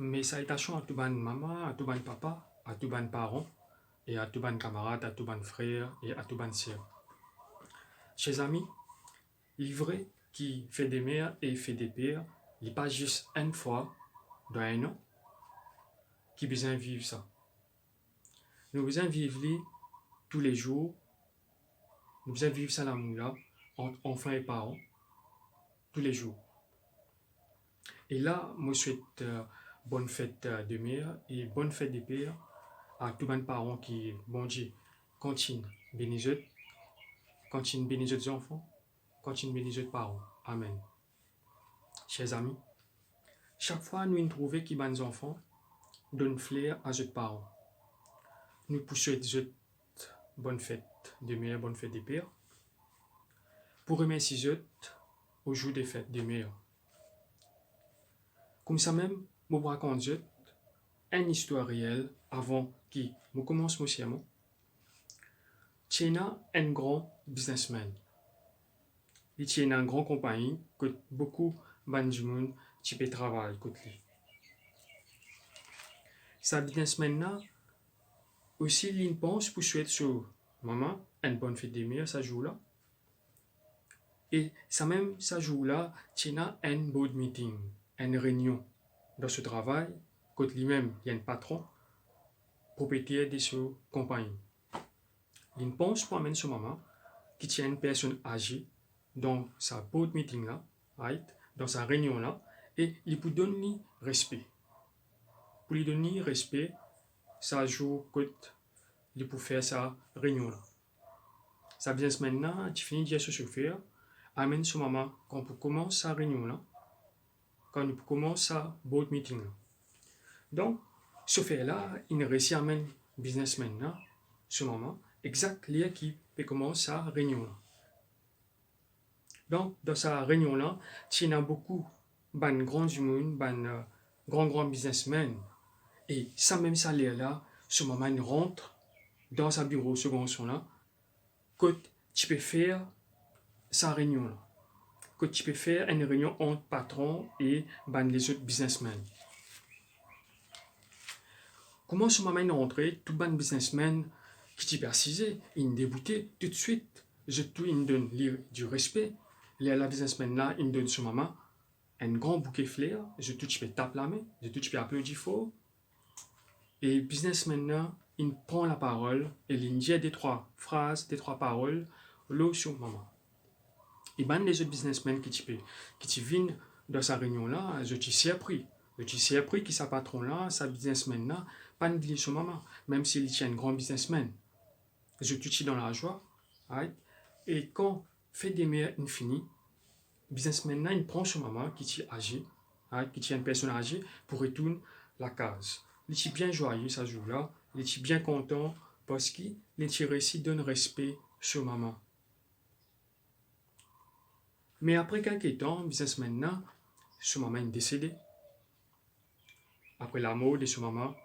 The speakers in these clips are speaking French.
Mes salutations à tout ban maman, à tout ban papa, à tout ban parents, et à tout ban camarades, à tout ban frères et à tout ban sœurs. Chers amis, l'ivraie qui fait des meilleurs et fait des pires, il n'est pas juste une fois dans un an qui besoin vivre ça. Nous besoin vivre tous les jours, nous besoin vivre ça l'amour là, entre enfants et parents, tous les jours. Et là, moi je souhaite bonne fête de meilleurs et bonne fête des pires à tous les parents qui, bon Dieu, continue bénissent, continue bénissent les enfants, continue bénissent les parents. Amen. Chers amis, chaque fois nous nous trouvons qui les enfants donnent flair à leurs parents. Nous souhaitons bonne fête de meilleurs, bonne fête des pires, pour remercier eux au jour des fêtes des meilleurs. Comme ça même, je vous raconte une histoire réelle avant que je commence mon sermon. Tiena un grand businessman. Il tient une grande compagnie que beaucoup de monde qui travaillent côté lui. Sa businessman là aussi il pense pour souhaiter sur maman une bonne fête des meilleurs ça joue là. Et ça même ça joue là tient un board meeting, une réunion dans ce travail côté lui-même il y a un patron propriétaire de ce compagnie. Il pense pour amener ce maman qui tient une personne âgée dans sa board meeting là, right? Dans sa réunion là, et il peut donner respect. Pour lui donner respect, ça joue côté il peut faire sa réunion là. Ça business maintenant, tu finis de dire ce chauffeur, amène ce maman quand on commence sa réunion là, quand on commence sa board meeting là. Donc, ce fait là, il réussit à amener businessman là, ce maman, exact lié qui peut commencer sa réunion là. Donc, dans sa réunion là, il y a beaucoup de grands humains, de grands businessmen. Et ça même ça là, ce maman il rentre dans sa bureau, ce grand son là, que tu peux faire sa réunion là. Que tu peux faire une réunion entre patron et les autres businessmen. Comment ce moment est rentré, tout ban businessmen qui t'y persisé, il débouté tout de suite, je tout il donne du respect, la businessman là, il donne ce moment un grand bouquet fleurs, je tout tu peux taper la main, je tout tu peux applaudir fort, et businessman là, il prend la parole et il dit des trois phrases, des trois paroles, l'eau sur maman. Et ben les autres businessmen qui viennent dans sa réunion là, je t'y sais appris. Je t'y sais appris que sa patron là, sa businessman là, pas négliger son maman, même s'il tient un grand businessman. Je t'y dans la joie, right? Et quand fait des meilleurs infini, businessman là, il prend son maman qui t'y âgé, right? Qui tient une personne âgée pour retourner la case. Il est bien joyeux ce jour là, il est bien content parce qu'il est réussi donne respect sur maman. Mais après quelques temps, businessman là, son maman est décédé. Après la mort de son maman,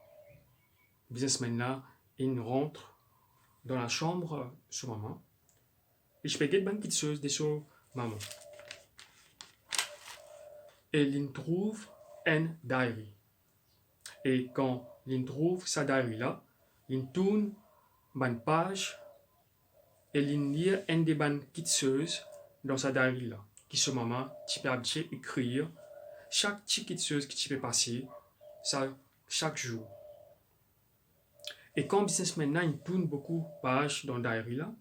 businessman là, il rentre dans la chambre de son maman et je peux dire une petite chose de son maman. Et il trouve un diary. Et quand il trouve sa diary là, il tourne une page et il lit une des petites choses dans sa diary là, qui son maman tu peux écrire chaque petite chose qui tu peux passer ça chaque jour. Et quand businessman là il tourne beaucoup de pages dans le diary là,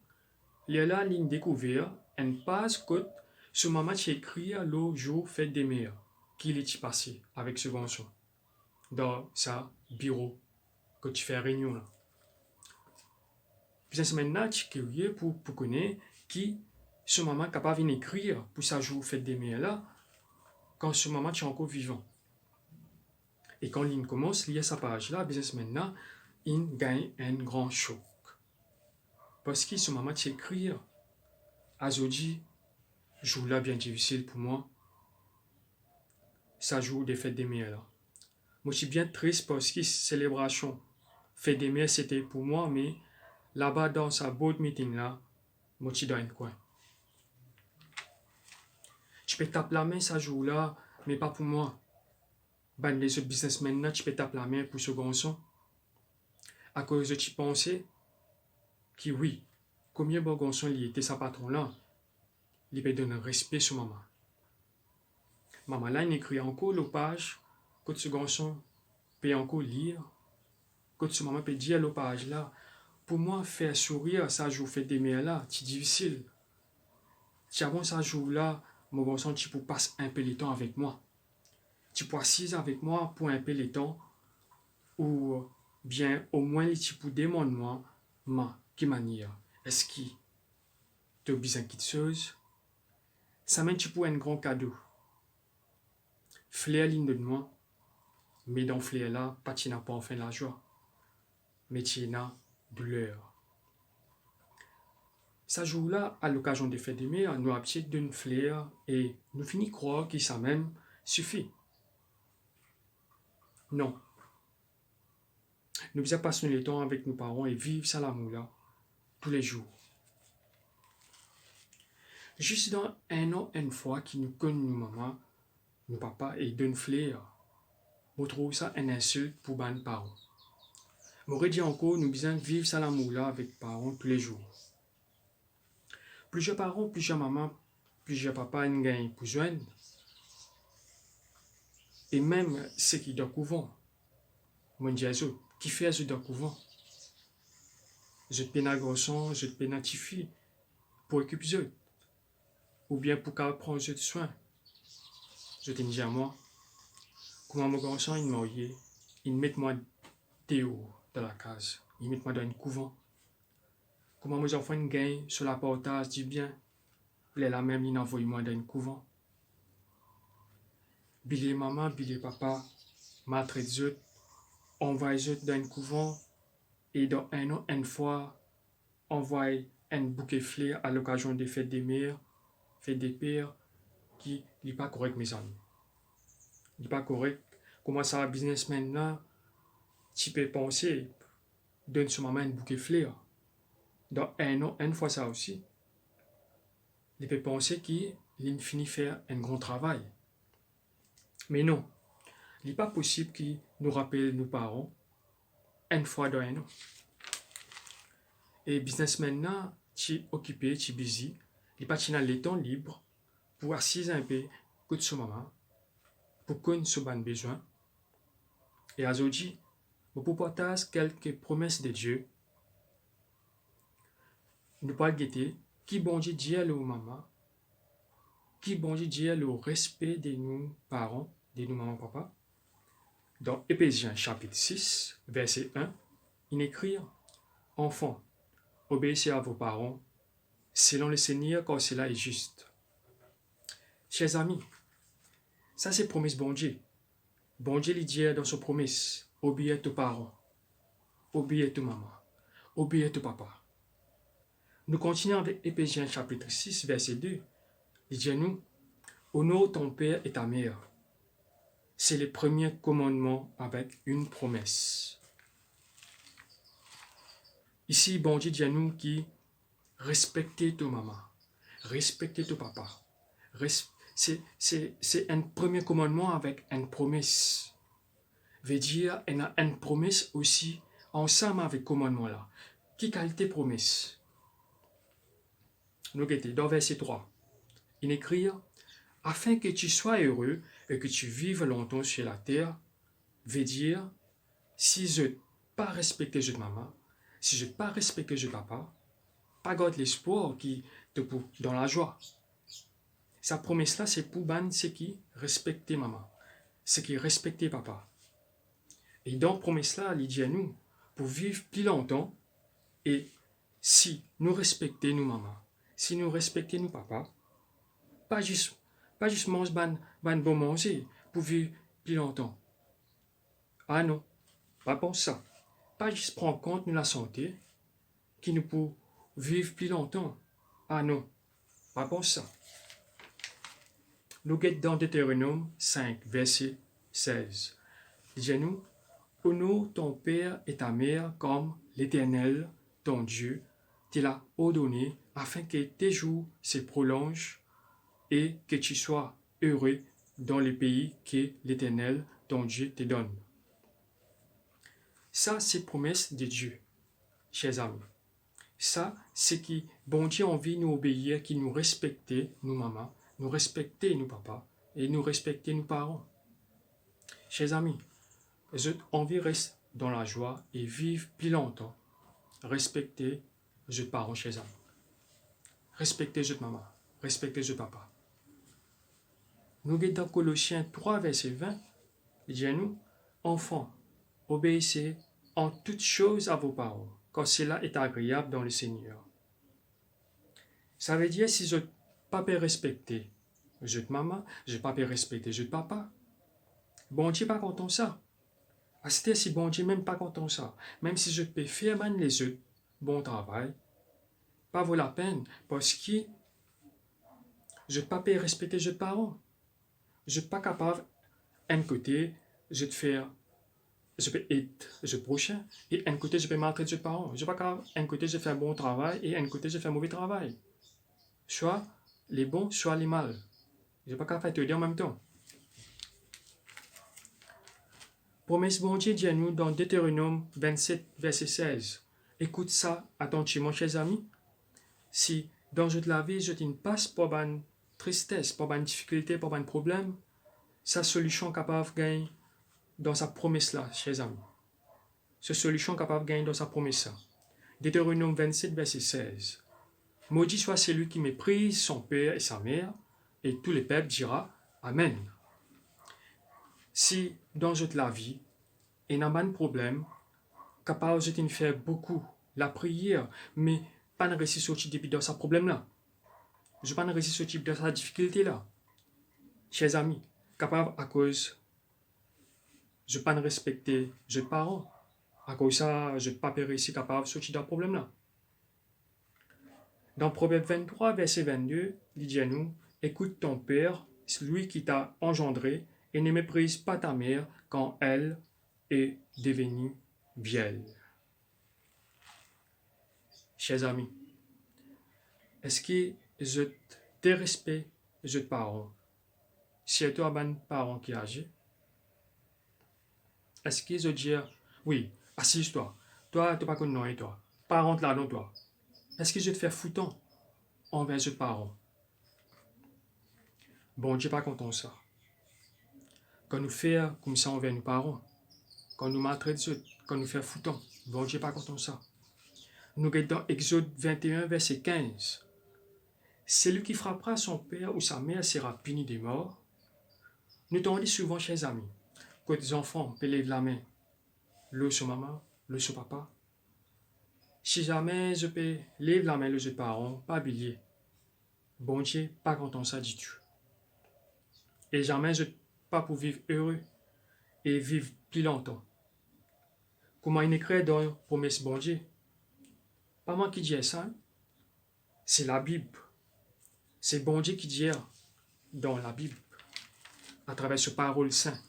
il y a là il découvert une page que ce maman tu écrit le jour fait des meilleurs qu'il est passé avec ce garçon dans sa bureau que tu fais réunion là. Businessman là tu es curieux pour connaître qui ce maman est capable d'écrire pour sa jour fait des meilleurs là quand ce maman est encore vivant. Et quand il commence à lire sa page là, businessman là, il gagne un grand choc. Parce que ce maman t'écrit, Azodi, jour là bien difficile pour moi. Ça joue des fêtes des meilleurs. Moi, je suis bien triste parce que célébration, fête des meilleurs, c'était pour moi, mais là-bas dans sa board meeting là, moi, je suis dans un coin. Je peux taper la main ça jour là, mais pas pour moi. Ben, les autres businessmen, là, tu peux taper la main pour ce garçon. À cause de tu pensais que oui, combien bon garçon il était sa patron là, il peut donner respect sur maman. Maman là, il écrit encore le page, que ce garçon peut encore lire, que ce maman peut dire le page là. Pour moi, faire sourire, ça joue fait des mères là, c'est difficile. Si avant ça joue là, mon garçon, tu peux passer un peu de temps avec moi. Tu peux assis avec moi pour un peu de temps, ou bien au moins tu peux demander moi, qui manière, est-ce que tu as besoin de quelque chose? Ça mène tu peux un grand cadeau. Flair ligne de moi, mais dans flair là, pas tu n'as pas enfin la joie, mais tu n'as douleur. Ça joue là, à l'occasion des fêtes d'aimer, nous avons d'une flair et nous finissons croire que ça même suffit. Non. Nous devons passer le temps avec nos parents et vivre ça l'amour là, tous les jours. Juste dans un an, une fois qu'ils nous connaissent nos mamans, nos papas et d'une flair, on trouve ça un insulte pour nos parents. M'aurait dit encore, nous devons vivre ça l'amour là avec parents tous les jours. Plusieurs parents, plusieurs mamans, plusieurs papas nous gagnent pour joindre. Et même ceux qui sont couvent, moi je dis qui fait ce dans couvent? Je te peine à garçon, je te peine à petite fille pour occuper eux. Ou bien pour qu'elle prenne de soin. Je te dis à moi, comment mon garçon il m'a il met moi dehors dans la case, il met moi dans un couvent. Comment mes enfants ils gagnent sur la portage du bien, les la même il envoie moi dans un couvent. Billet maman, billet papa, maltraite eux, envoie eux dans un couvent et dans un an, une fois, envoie un bouquet de fleurs à l'occasion des fêtes des mères, fêtes des pères, qui n'est pas correct mes amis. Il n'est pas correct. Comment ça, businessman là, tu peux penser, donne sur maman un bouquet de fleurs. Dans un an, une fois ça aussi. Il peut penser qu'il finit faire un grand travail. Mais non, il n'est pas possible qu'il nous rappelle nos parents une fois dans un an. Et businessman là, tu es occupé, tu es busy, il pas le temps libre pour assiser un peu que de son maman, pour connaître ce besoin. Et aujourd'hui, pour partager quelques promesses de Dieu, nous pas guetter qui bon Dieu dit à nos mamans, qui bon Dieu dit le respect de nos parents, de nos mamans papa. Dans Éphésiens chapitre 6, verset 1, il écrit Enfants, obéissez à vos parents, selon le Seigneur, car cela est juste. Chers amis, ça c'est promesse bon Dieu. Bon Dieu lui dit dans sa promesse, obéis à tes parents, obéis à ta maman, obéis à ton papa. Nous continuons avec Éphésiens chapitre 6, verset 2. Il dit à nous, honore ton père et ta mère. C'est le premier commandement avec une promesse. Ici, bon Dieu dit à nous qui respectez ta maman, respectez ton papa. C'est un premier commandement avec une promesse. Veut dire, il y a une promesse aussi ensemble avec le commandement là. Qui qualité promesse? Nous guettons dans verset 3. Il écrit afin que tu sois heureux et que tu vives longtemps sur la terre, veut dire, si je n'ai pas respecté je maman, si je n'ai pas respecté je papa, pas garde l'espoir qui te pousse dans la joie. Sa promesse là, c'est pour ban, c'est qui respecter maman, c'est qui respecter papa. Et dans la promesse là, il dit à nous, pour vivre plus longtemps, et si nous respectons nos mamans, si nous respectons nos papas, pas juste manger bon manger pour vivre plus longtemps. Ah non, pas pour ça. Pas juste prendre compte de la santé, qui nous peut vivre plus longtemps. Ah non, pas pour ça. Nous guettons dans Deutéronome 5, verset 16. Il dit à nous, honore ton père et ta mère comme l'Éternel, ton Dieu, te l'a ordonné afin que tes jours se prolongent et que tu sois heureux dans le pays que l'Éternel, ton Dieu te donne. Ça, c'est promesse de Dieu, chers amis. Ça, c'est qui, bon Dieu, envie nous obéir, qui nous respecter, nous maman, nous respecter, nous papa, et nous respecter, nous parents. Chers amis, je envie rester dans la joie et vivre plus longtemps. Respecter, je parents, chers amis. Respecter, je maman. Respecter, je papa. Nous guidons dans Colossiens 3, verset 20. Il dit à nous, enfants, obéissez en toutes choses à vos parents, car cela est agréable dans le Seigneur. Ça veut dire si je ne pas respecter, je te maman, je ne pas respecter, je te papa. Bon Dieu pas content ça. C'est si bon Dieu même pas content ça. Même si je peux faire man les autres, bon travail, pas vaut la peine, parce que je ne pas respecter je parents. Je ne pas capable, un côté, je te faire, je peux être je prochain, et un côté, je peux maltraiter je parents. Je ne pas capable, un côté, je fais un bon travail, et un côté, je fais un mauvais travail. Soit les bons, soit les mal. Je ne pas capable de te dire en même temps. Promesse bon Dieu dit à nous dans Deutéronome 27, verset 16. Écoute ça attentivement, chers amis. Si dans la vie, je ne passe pas une tristesse, pas une difficulté, pas un problème, sa solution capable de gagner dans sa promesse là, chers amis. Sa solution capable de gagner dans sa promesse là. Deutéronome 27, verset 16. Maudit soit celui qui méprise son père et sa mère, et tous les peuples dira Amen. Si dans la vie, il n'y a pas de problème, capable de faire beaucoup la prière, mais pas de réussir sortir depuis dans ce problème-là. Je ne pas de réussir sortir dans sa difficulté-là. Chers amis, capable à cause, je ne pas de respecter les parents. À cause de ça, je ne pas réussir capable de sortir dans ce problème-là. Dans Proverbe 23, verset 22, il dit à nous, écoute ton père, celui qui t'a engendré, et ne méprise pas ta mère quand elle est devenue vieille. Chers amis, est-ce que je te respecte, je te parents? Si tu as un parent qui agit, est-ce que je dis, oui, assise-toi, toi, tu n'as pas connu toi, parent là, non, toi. Est-ce que je te fais foutant envers ce parent? Bon Dieu pas content ça. Quand nous faisons comme ça envers nos parents, quand nous maltraitons, quand nous faisons foutant, bon Dieu pas content ça. Nous regardons dans Exode 21, verset 15. Celui qui frappera son père ou sa mère sera puni de mort. Nous t'en dit souvent, chers amis, que les enfants peuvent lever la main, le sur maman, le sur papa. Si jamais je peux lever la main, le sur parents, pas oublier. Bon Dieu, pas content ça du tout. Et jamais je pas pour vivre heureux et vivre plus longtemps. Comment il écrit dans la promesse bon Dieu? Pas moi qui dis ça, c'est la Bible. C'est bon Dieu qui dit dans la Bible, à travers ce parole saint.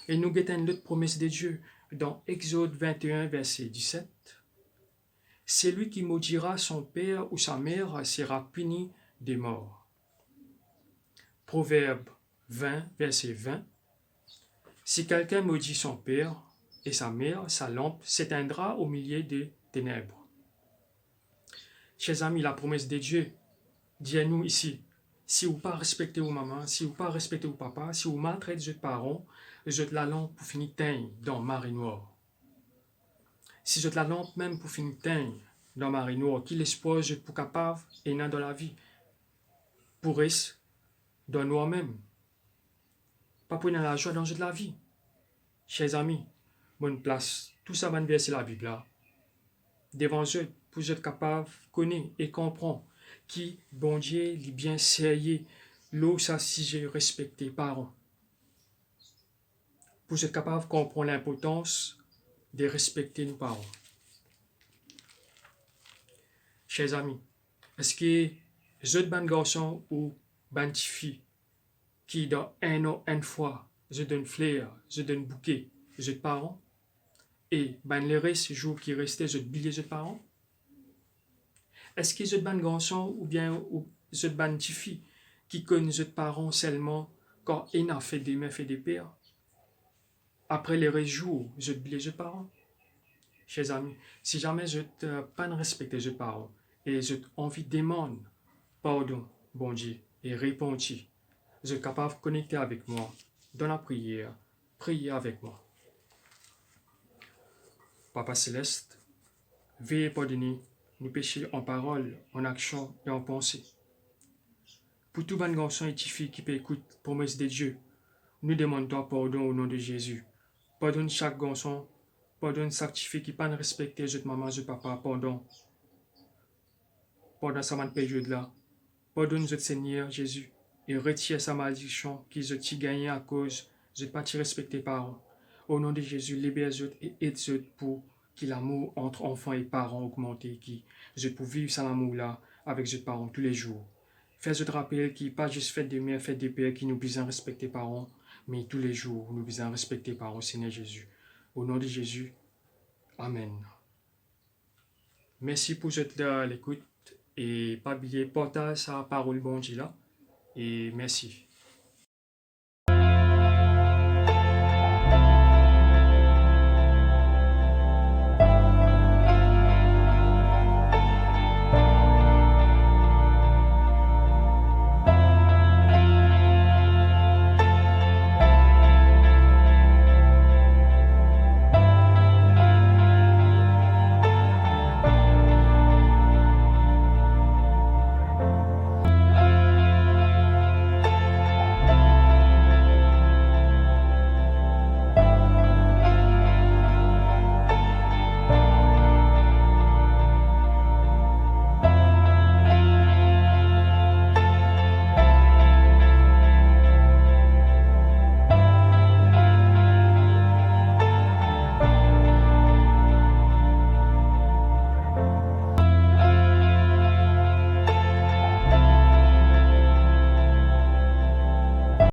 Et nous guettons l'autre promesse de Dieu dans Exode 21, verset 17. Celui qui maudira son père ou sa mère sera puni de mort. Proverbe 20, verset 20. Si quelqu'un maudit son père et sa mère, sa lampe s'éteindra au milieu des ténèbres. Chers amis, la promesse de Dieu dit à nous ici, si vous ne pas respectez vos mamans, si vous ne pas respectez vos papas, si vous maltraitez vos parents, jetez la lampe pour finir teindre dans marée noire. Si jetez la lampe même pour finir teindre dans marée noire, qui l'espoir je pour capable et n'a dans la vie, pour rester dans noir même. Pas pour dans la joie dans la vie. Chers amis, bonne place, tout ça va verser la Bible là. Devant eux, pour être capable de connaître et comprendre qui, bon Dieu, est bien sérieux, l'eau, ça, si j'ai respecté parents. Pour être capable de comprendre l'importance de respecter nos parents. Chers amis, est-ce que je suis un garçon ou une fille qui, dans un an, une fois, je donne fleur, je donne bouquet, je te parents, et les restes jours qui restaient, je te billet, je te parents? Est-ce que je suis un garçon ou bien je suis une fille qui connaît je te parents seulement quand il a fait des mères, fait des pères? Après les jours, je oublié les parents. Chers amis, si jamais je n'ai pas respecté les parents et j'ai envie de demander pardon, bon Dieu, et répondre, je suis capable de connecter avec moi dans la prière, prier avec moi. Papa Céleste, veuillez pardonner nos péchés en parole, en action et en pensée. Pour tout bon garçon et filles qui peut écouter promesse de Dieu, nous demandons pardon au nom de Jésus. Pardonne chaque garçon, pardonne chaque fille qui n'a pas respecté notre maman, notre papa, pardon. Pendant cette période-là, pardonne notre Seigneur Jésus et retire sa malédiction qu'ils ont gagné à cause de ne pas respecter les parents. Au nom de Jésus, libère-les et aide-les pour que l'amour entre enfants et parents augmente, qui je pour vivre cet amour-là avec les parents tous les jours. Fais-les rappeler qu'il n'est pas juste fait des mères, fait des pères qui nous besoin respecter les parents, mais tous les jours, nous besoin respecter les parents, Seigneur Jésus. Au nom de Jésus, Amen. Merci pour l'écoute et pas oublier partage sa parole bon Dieu là et merci.